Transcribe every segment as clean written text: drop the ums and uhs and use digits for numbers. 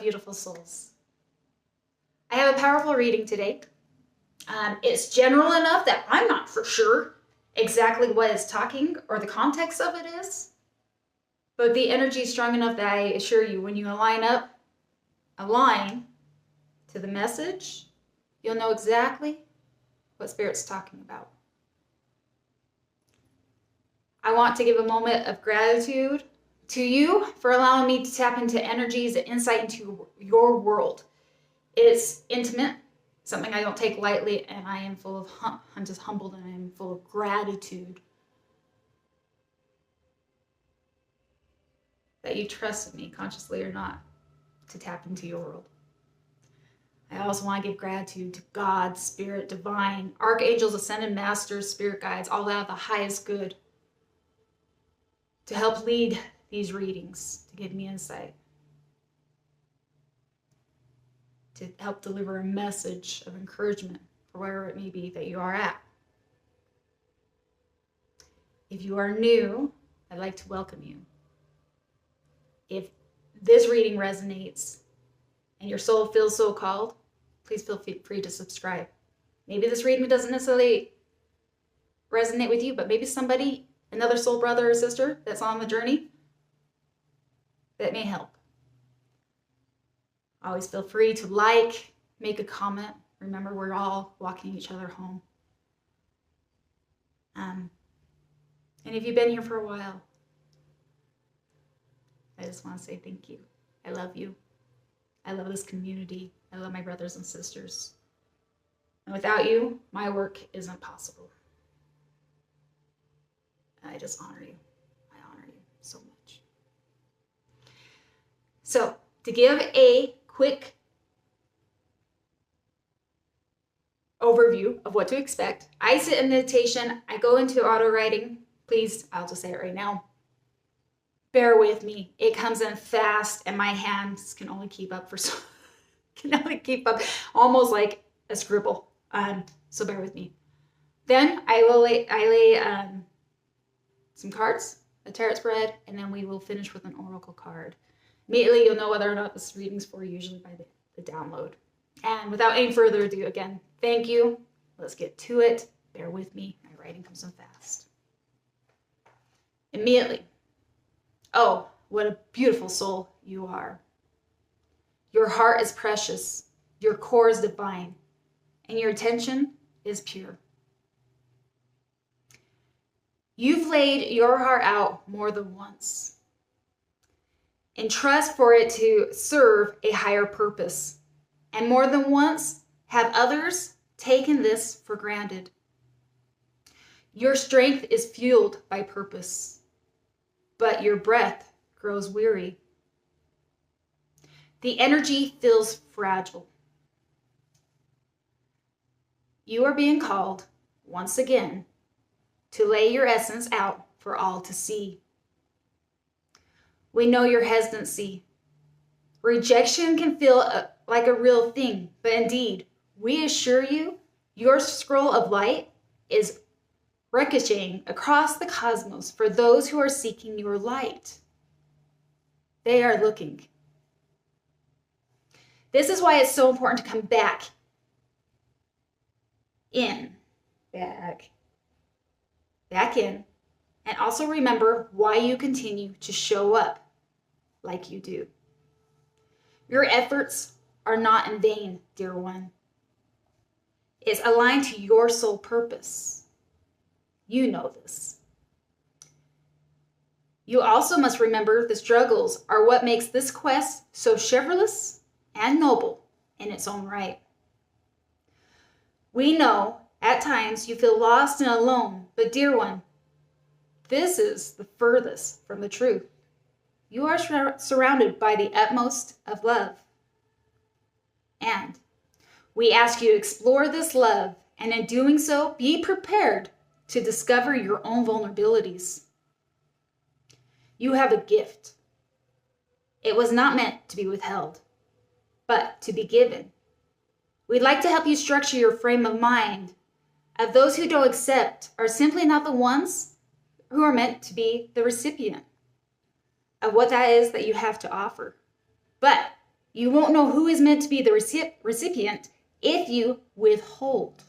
beautiful souls? I have a powerful reading today. It's general enough that I'm not for sure exactly what it's talking or the context of it is, but the energy is strong enough that I assure you, when you align to the message, you'll know exactly what Spirit's talking about. I want to give a moment of gratitude to you for allowing me to tap into energies and insight into your world. It's intimate, something I don't take lightly, and I am full of, I'm just humbled and I am full of gratitude that you trusted me, consciously or not, to tap into your world. I also want to give gratitude to God, Spirit, Divine, Archangels, Ascended Masters, Spirit Guides, all that of the highest good, to help lead these readings, to give me insight, to help deliver a message of encouragement for wherever it may be that you are at. If you are new, I'd like to welcome you. If this reading resonates and your soul feels so called, please feel free to subscribe. Maybe this reading doesn't necessarily resonate with you, but maybe somebody, another soul brother or sister that's on the journey, that may help. Always feel free to like, make a comment. Remember, we're all walking each other home. And if you've been here for a while, I just want to say thank you. I love you. I love this community. I love my brothers and sisters. And without you, my work isn't possible. I just honor you. I honor you so much. So, to give a quick overview of what to expect, I sit in meditation. I go into auto writing. Please, I'll just say it right now. Bear with me. It comes in fast, and my hands can only keep up almost like a scribble. So bear with me. Then I lay some cards, a tarot spread, and then we will finish with an oracle card. Immediately, you'll know whether or not this reading's for you, usually by the download. And without any further ado, again, thank you. Let's get to it. Bear with me. My writing comes in fast. Immediately. Oh, what a beautiful soul you are. Your heart is precious. Your core is divine. And your intention is pure. You've laid your heart out more than once in trust for it to serve a higher purpose. And more than once have others taken this for granted. Your strength is fueled by purpose, but your breath grows weary. The energy feels fragile. You are being called, once again, to lay your essence out for all to see. We know your hesitancy. Rejection can feel like a real thing, but indeed, we assure you, your scroll of light is ricocheting across the cosmos for those who are seeking your light. They are looking. This is why it's so important to come back in, and also remember why you continue to show up like you do. Your efforts are not in vain, dear one. It's aligned to your soul purpose. You know this. You also must remember the struggles are what makes this quest so chivalrous and noble in its own right. We know at times you feel lost and alone, but dear one, this is the furthest from the truth. You are surrounded by the utmost of love. And we ask you to explore this love, and in doing so, be prepared to discover your own vulnerabilities. You have a gift. It was not meant to be withheld, but to be given. We'd like to help you structure your frame of mind. Of those who don't accept are simply not the ones who are meant to be the recipient of what that is that you have to offer. But You won't know who is meant to be the recipient if you withhold.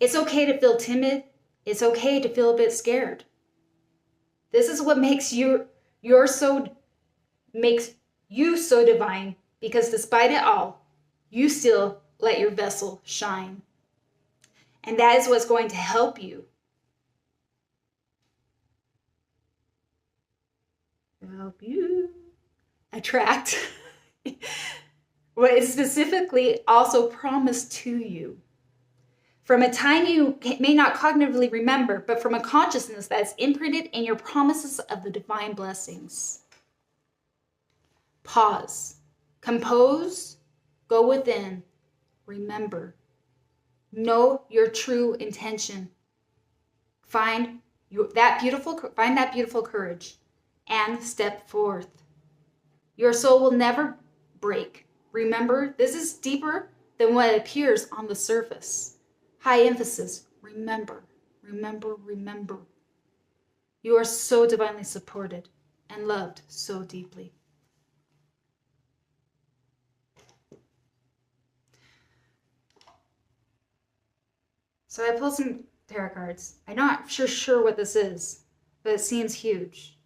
It's okay to feel timid. It's okay to feel a bit scared. This is what makes you so divine, because despite it all, you still let your vessel shine. And that is what's going to help you. Attract what is specifically also promised to you. From a time you may not cognitively remember, but from a consciousness that is imprinted in your promises of the divine blessings. Pause. Compose. Go within. Remember. Know your true intention. Find that beautiful courage and step forth. Your soul will never break. Remember, this is deeper than what appears on the surface. High emphasis. Remember, remember, remember. You are so divinely supported and loved so deeply. So I pulled some tarot cards. I'm not sure what this is, but it seems huge.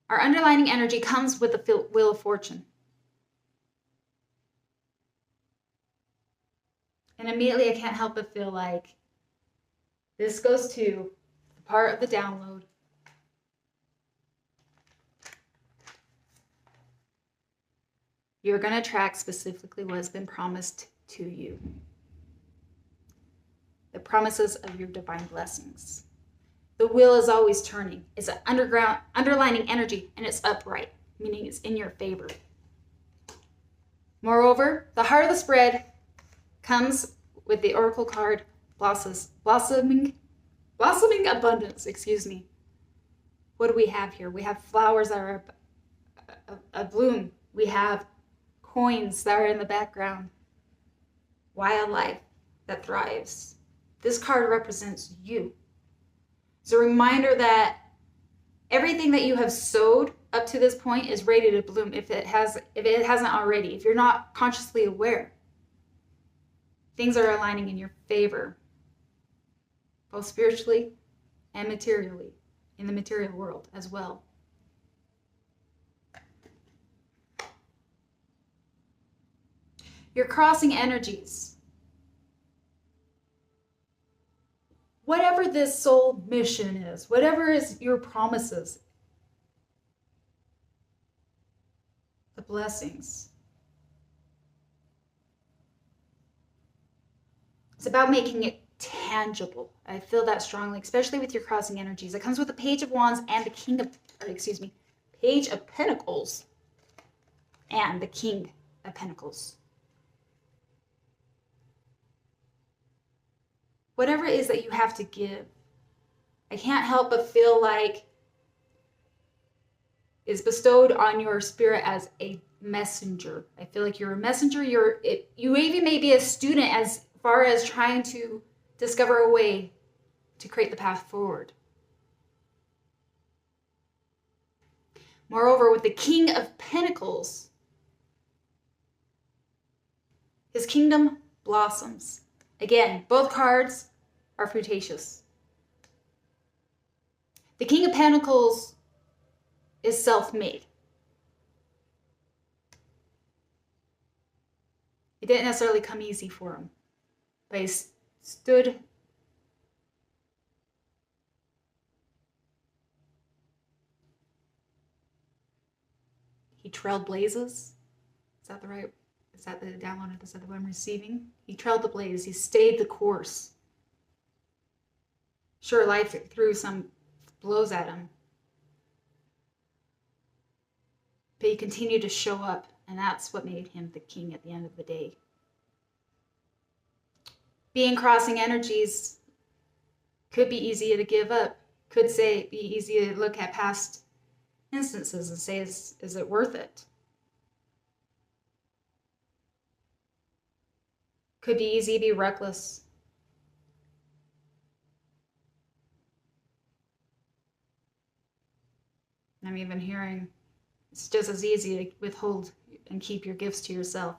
Our underlining energy comes with the Wheel of Fortune. And immediately I can't help but feel like this goes to the part of the download. You're going to attract specifically what has been promised to you. The promises of your divine blessings. The wheel is always turning. It's an underlining energy, and it's upright, meaning it's in your favor. Moreover, the heart of the spread comes with the oracle card, blossoming abundance, What do we have here? We have flowers that are abloom. We have coins that are in the background. Wildlife that thrives. This card represents you. It's a reminder that everything that you have sowed up to this point is ready to bloom if it hasn't already, if you're not consciously aware. Things are aligning in your favor, both spiritually and materially, in the material world as well. You're crossing energies. Whatever this soul mission is, whatever is your promises, the blessings. It's about making it tangible. I feel that strongly, especially with your crossing energies. It comes with the Page of Wands and the Page of Pentacles and the King of Pentacles. Whatever it is that you have to give, I can't help but feel like is bestowed on your spirit as a messenger. I feel like you're a messenger. You even may be a student as far as trying to discover a way to create the path forward. Moreover, with the King of Pentacles, his kingdom blossoms. Again, both cards are fruitacious. The King of Pentacles is self-made. It didn't necessarily come easy for him, but he stood. He trailed blazes. Is that the right? Is that the download? Is that the one I'm receiving? He trailed the blaze. He stayed the course. Sure, life threw some blows at him, but he continued to show up, and that's what made him the king at the end of the day. Being crossing energies could be easy to give up. Could be easy to look at past instances and say, is it worth it? Could be easy to be reckless. I'm even hearing It's just as easy to withhold and keep your gifts to yourself,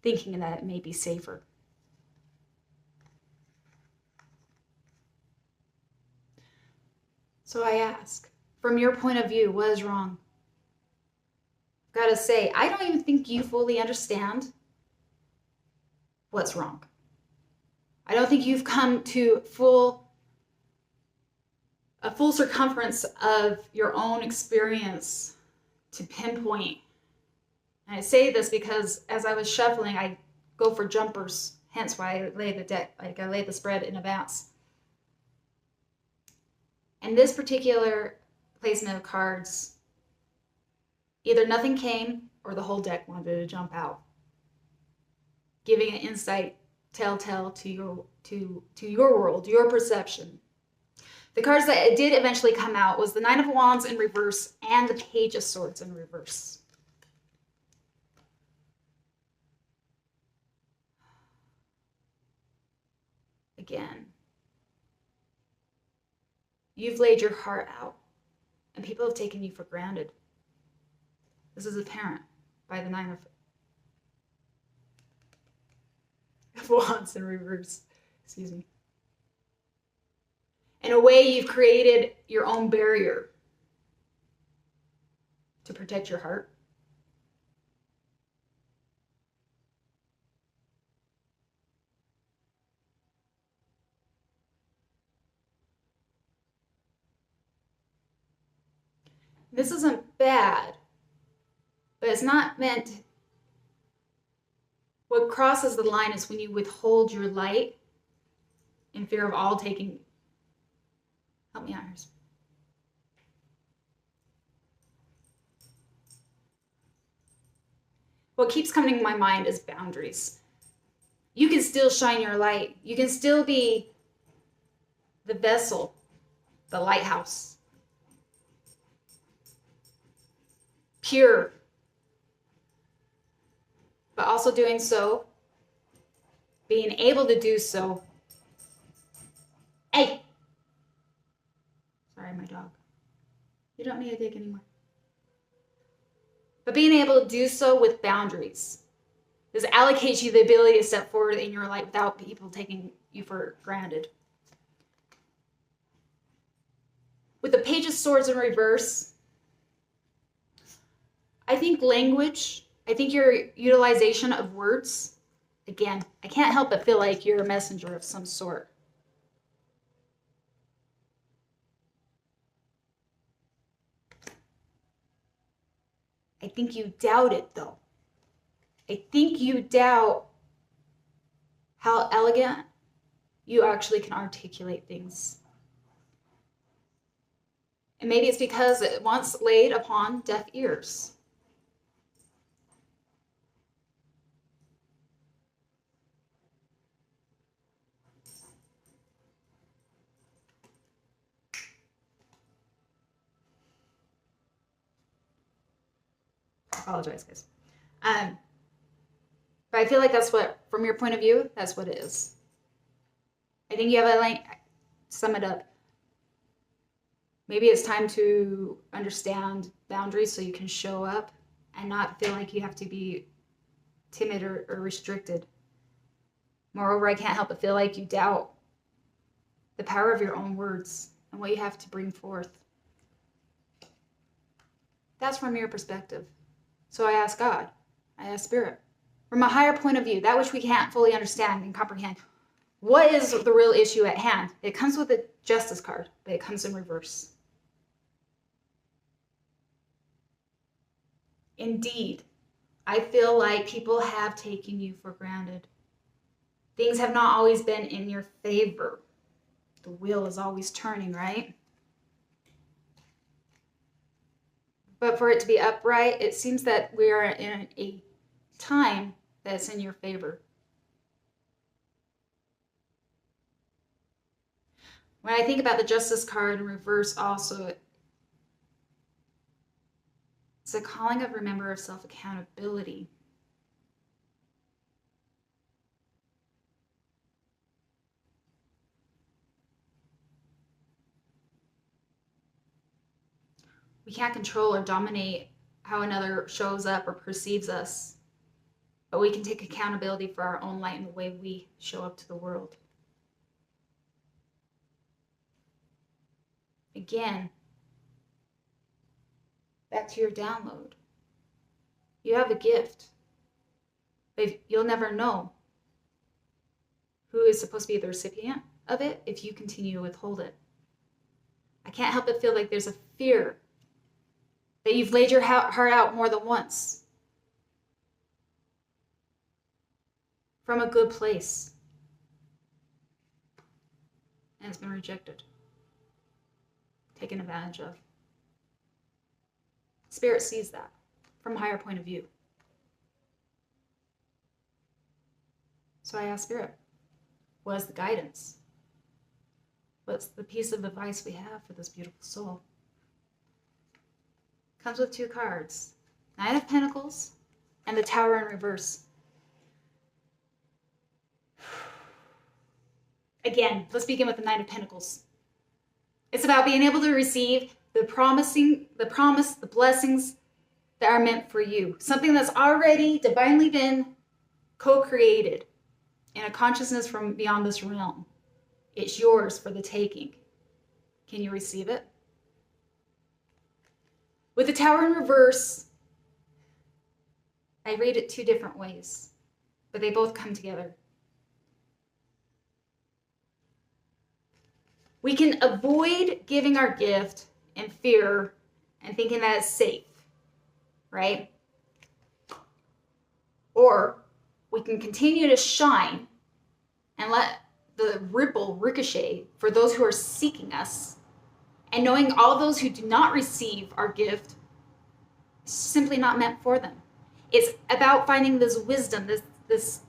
thinking that it may be safer. So I ask, from your point of view, what is wrong? I've got to say, I don't even think you fully understand what's wrong. I don't think you've come to a full circumference of your own experience to pinpoint. And I say this because as I was shuffling, I go for jumpers, hence why I lay the deck, like I lay the spread in advance. And this particular placement of cards, either nothing came or the whole deck wanted to jump out, giving an insight telltale to your world, your perception. The cards that did eventually come out was the Nine of Wands in reverse and the Page of Swords in reverse. Again, you've laid your heart out and people have taken you for granted. This is apparent by the Nine of Wands in reverse. Excuse me. In a way, you've created your own barrier to protect your heart. This isn't bad, but it's not meant. What crosses the line is when you withhold your light in fear of all taking. Help me out here. What keeps coming to my mind is boundaries. You can still shine your light. You can still be the vessel, the lighthouse. Pure. But also doing so, being able to do so. Hey! Sorry, my dog. You don't need to dig anymore. But being able to do so with boundaries. This allocates you the ability to step forward in your light without people taking you for granted. With the Page of Swords in reverse, I think language, I think your utilization of words, again, I can't help but feel like you're a messenger of some sort. I think you doubt it, though. I think you doubt how elegant you actually can articulate things. And maybe it's because it once laid upon deaf ears. I apologize, guys. But I feel like that's what, from your point of view, that's what it is. I think you have a link. Sum it up. Maybe it's time to understand boundaries so you can show up and not feel like you have to be timid or restricted. Moreover, I can't help but feel like you doubt the power of your own words and what you have to bring forth. That's from your perspective. So I ask God, I ask Spirit, from a higher point of view, that which we can't fully understand and comprehend, what is the real issue at hand? It comes with a Justice card, but it comes in reverse. Indeed, I feel like people have taken you for granted. Things have not always been in your favor. The wheel is always turning, right? But for it to be upright, it seems that we are in a time that's in your favor. When I think about the Justice card in reverse also, it's a calling of remember of self-accountability. We can't control or dominate how another shows up or perceives us, but we can take accountability for our own light and the way we show up to the world. Again, back to your download. You have a gift, but you'll never know who is supposed to be the recipient of it if you continue to withhold it. I can't help but feel like there's a fear that you've laid your heart out more than once from a good place, and it's been rejected, taken advantage of. Spirit sees that from a higher point of view. So I ask Spirit, what is the guidance? What's the piece of advice we have for this beautiful soul? Comes with 2 cards, Knight of Pentacles and the Tower in reverse. Again, let's begin with the Knight of Pentacles. It's about being able to receive the promise, the blessings that are meant for you. Something that's already divinely been co-created in a consciousness from beyond this realm. It's yours for the taking. Can you receive it? With the Tower in reverse, I read it 2 different ways, but they both come together. We can avoid giving our gift in fear and thinking that it's safe, right? Or we can continue to shine and let the ripple ricochet for those who are seeking us, and knowing all those who do not receive our gift is simply not meant for them. It's about finding this wisdom, this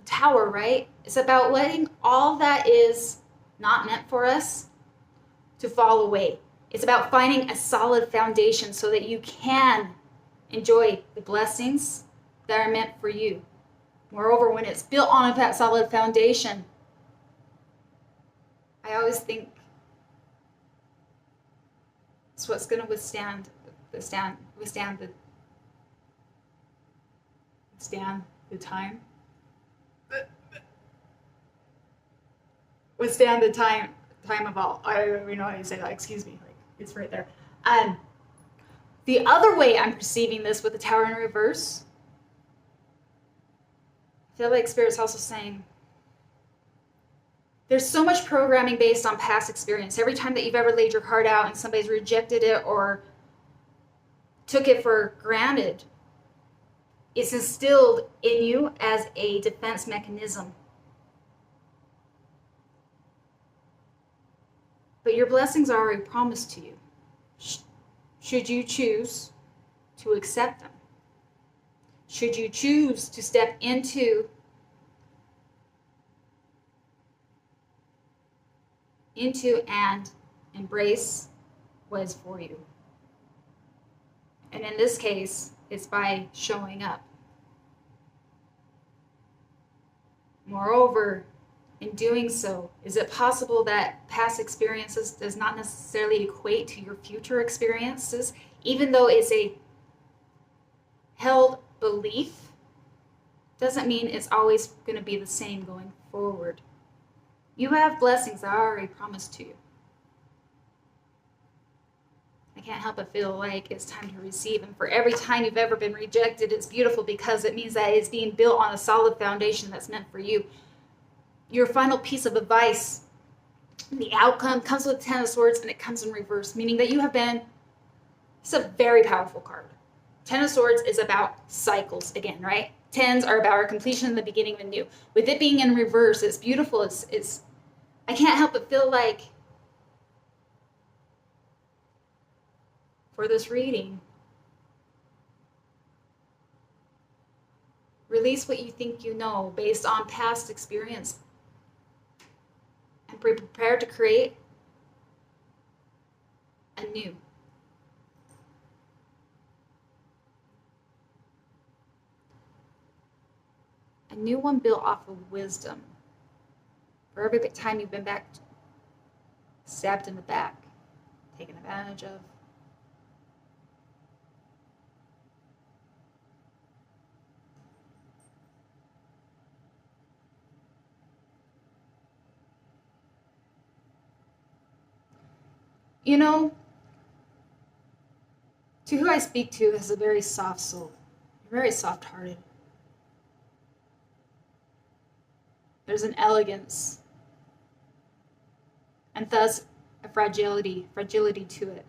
tower, right? It's about letting all that is not meant for us to fall away. It's about finding a solid foundation so that you can enjoy the blessings that are meant for you. Moreover, when it's built on that solid foundation, I always think it's what's going to withstand the time. Withstand the time of all. I don't even know how you say that. Excuse me. Like, it's right there. The other way I'm perceiving this with the Tower in reverse, I feel like Spirit's also saying, there's so much programming based on past experience. Every time that you've ever laid your heart out and somebody's rejected it or took it for granted, it's instilled in you as a defense mechanism. But your blessings are already promised to you, should you choose to accept them. Should you choose to step into and embrace what is for you. And in this case, it's by showing up. Moreover, in doing so, is it possible that past experiences does not necessarily equate to your future experiences, even though it's a held belief? Doesn't mean it's always going to be the same going forward. You have blessings that are already promised to you. I can't help but feel like it's time to receive. And for every time you've ever been rejected, it's beautiful because it means that it's being built on a solid foundation that's meant for you. Your final piece of advice, the outcome comes with 10 of Swords and it comes in reverse, meaning that you have been, it's a very powerful card. 10 of Swords is about cycles again, right? 10s are about our completion and the beginning of the new. With it being in reverse, it's beautiful. It's I can't help but feel like for this reading, release what you think you know based on past experience and be prepared to create a new. A new one built off of wisdom. For every time you've been back, stabbed in the back, taken advantage of, You know, to who I speak to has a very soft soul. You're very soft-hearted. There's an elegance, and thus a fragility to it.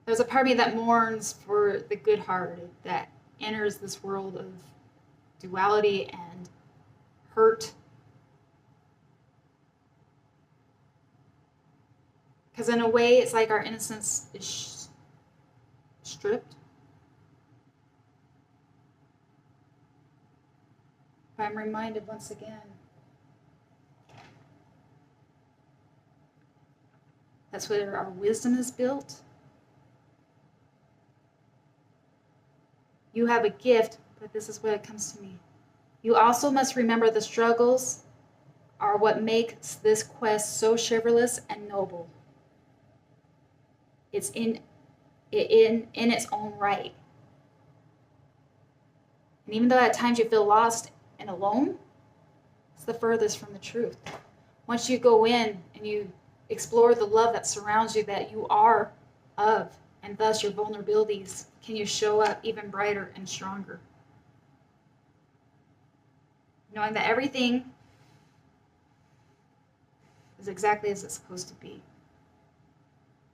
There's a part of me that mourns for the good-hearted that enters this world of duality and hurt. Because in a way, it's like our innocence is stripped. But I'm reminded once again that's where our wisdom is built. You have a gift, but this is what comes to me. You also must remember the struggles are what makes this quest so chivalrous and noble. It's in its own right. And even though at times you feel lost and alone, it's the furthest from the truth. Once you go in and you explore the love that surrounds you, that you are of, and thus your vulnerabilities, can you show up even brighter and stronger? Knowing that everything is exactly as it's supposed to be,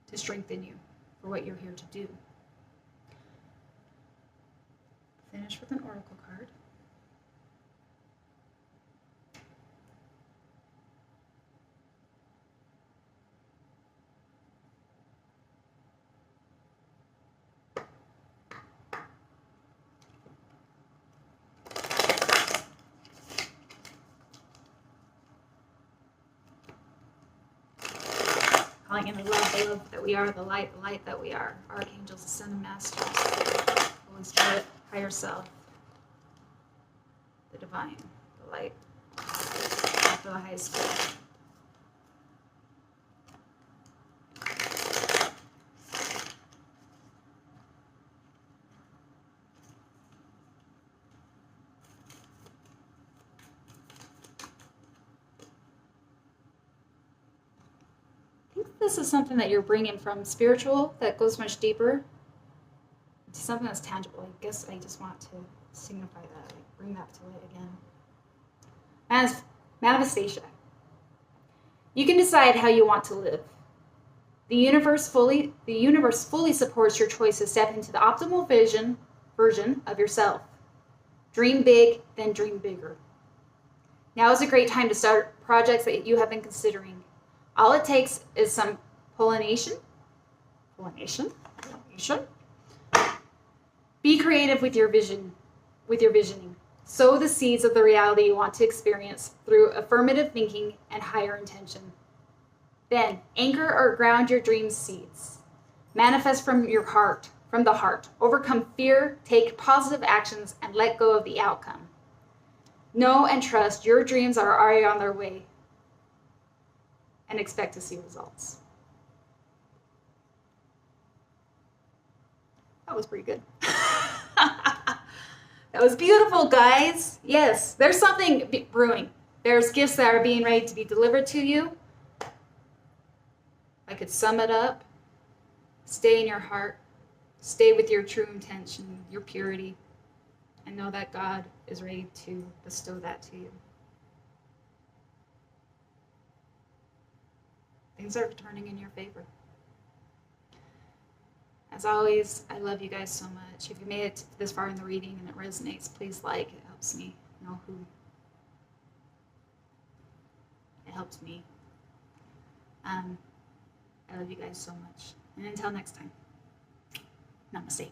to strengthen you for what you're here to do. Finish with an oracle card. Calling in the love that we are, the light that we are, archangels, ascended masters, Holy Spirit, higher self, the divine, the light, after the highest good. This is something that you're bringing from spiritual that goes much deeper to something that's tangible. I guess I just want to signify that, like bring that to light again. As manifestation. You can decide how you want to live. The universe fully supports your choice to step into the optimal version of yourself. Dream big, then dream bigger. Now is a great time to start projects that you have been considering. All it takes is some pollination. Be creative with your visioning. Sow the seeds of the reality you want to experience through affirmative thinking and higher intention. Then, anchor or ground your dreams' seeds. Manifest from the heart. Overcome fear, take positive actions, and let go of the outcome. Know and trust your dreams are already on their way, and expect to see results. That was pretty good. That was beautiful, guys. Yes, there's something brewing. There's gifts that are being ready to be delivered to you. I could sum it up. Stay in your heart. Stay with your true intention, your purity, and know that God is ready to bestow that to you. Things are turning in your favor. As always, I love you guys so much. If you made it this far in the reading and it resonates, please like. It helps me know who. It helps me. I love you guys so much. And until next time, namaste.